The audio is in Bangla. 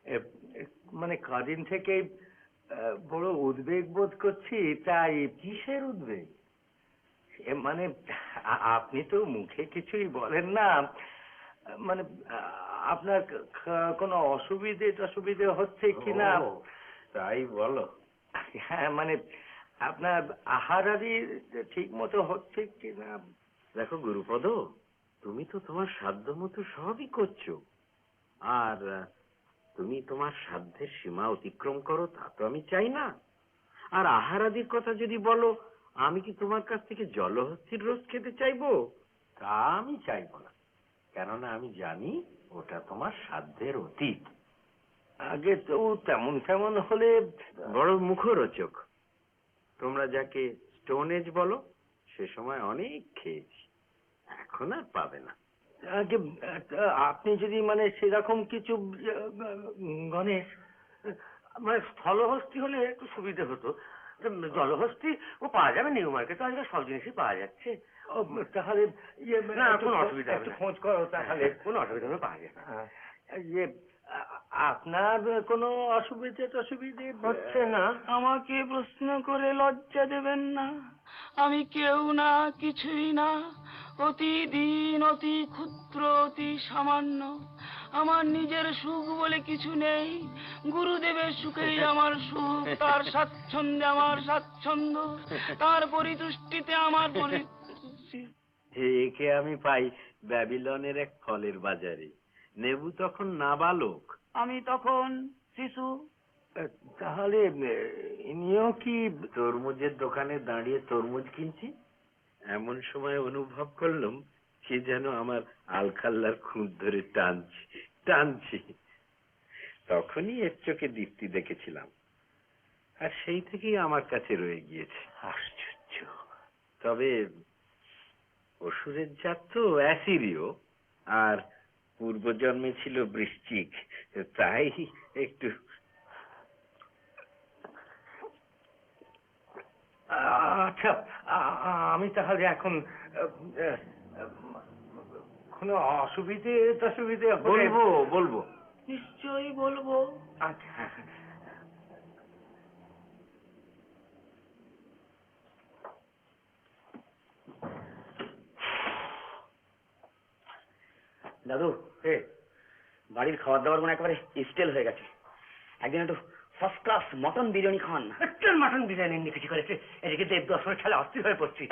এ, মানে কদিন থেকে বড় উদ্বেগ বোধ করছি। তাই কিসের উদ্বেগ? মানে আপনি তো মুখে কিছুই বলেন না। মানে আপনার কোনো অসুবিধে টসুবিধে হচ্ছে কিনা? ও, তাই বলো। হ্যাঁ, মানে আপনার আহার আদি ঠিক মতো হচ্ছে কিনা? দেখো গুরুপদ, তুমি তো তোমার সাধ্য মতো সবই করছো, আর তুমি তোমার সাধ্যের সীমা অতিক্রম করো তা তো আমি চাই না। আর আহার আদির কথা যদি বলো, আমি কি তোমার কাছ থেকে জলহস্তির রোজ খেতে চাইবো? তা আমি চাইবো না, কেননা আমি জানি ওটা তোমার সাধ্যের অতীত। আগে তো তেমন তেমন হলে বড় মুখরোচক। তোমরা যাকে স্টোন এজ বলো, সে সময় অনেক খেয়েছি, এখন আর পাবে না। আগে আপনি যদি মানে সেরকম কিছু গণেশ, মানে স্থলহস্তি হলে একটু সুবিধে হতো। জলহস্তি ও পাওয়া যাবে নিউ মার্কেটে, আজকাল সব জিনিসই পাওয়া যাচ্ছে। তাহলে না, কোনো অসুবিধা হবে না, খোঁজ করো তাহলে। কোনো অসুবিধা হবে, পাওয়া যাবে। ইয়ে, আপনার কোনো অসুবিধে টসুবিধে হচ্ছে না? আমাকে প্রশ্ন করে লজ্জা দেবেন না। আমি কেউ না, কিছুই না, অতিদিন অতি ক্ষুদ্র, অতি সামান্য। আমার নিজের সুখ বলে কিছু নেই। গুরুদেবের সুখেই আমার সুখ, তার স্বাচ্ছন্দ্যে আমার স্বাচ্ছন্দ্য, তার পরিতুষ্টিতে আমার পরিতুষ্টি। একে আমি পাই ব্যাবিলনের এক ফলের বাজারে। নেবু তখন নাবালক, আমি তখন শিশু। তাহলে ইনিও কি? তরমুজের দোকানে দাঁড়িয়ে তরমুজ কিনছি, এমন সময় অনুভব করলাম সে যেন আমার আলখাল্লার খুঁত ধরে টানছি টানছি। তখনই এর চোখে দীপ্তি দেখেছিলাম, আর সেই থেকেই আমার কাছে রয়ে গিয়েছে। আশ্চর্য। তবে অসুরের জাত তো অ্যাসিরীয়, আর পূর্বজন্মে ছিল বৃশ্চিক, তাই একটু। আচ্ছা, আমি তাহলে এখন কোনো অসুবিধে টসুবিধে বলবো বলবো নিশ্চয়ই বলবো। আচ্ছা, দাদু, বাড়ির খাবার দাবার মানে একেবারে স্টেল হয়ে গেছে। একদিন একটু ফার্স্ট ক্লাস মটন বিরিয়ানি খান। মাটন বিরিয়ানি নিয়ে কিছু করেছে, এদিকে দেব দর্শনের খেলা অস্থির হয়ে পড়ছি।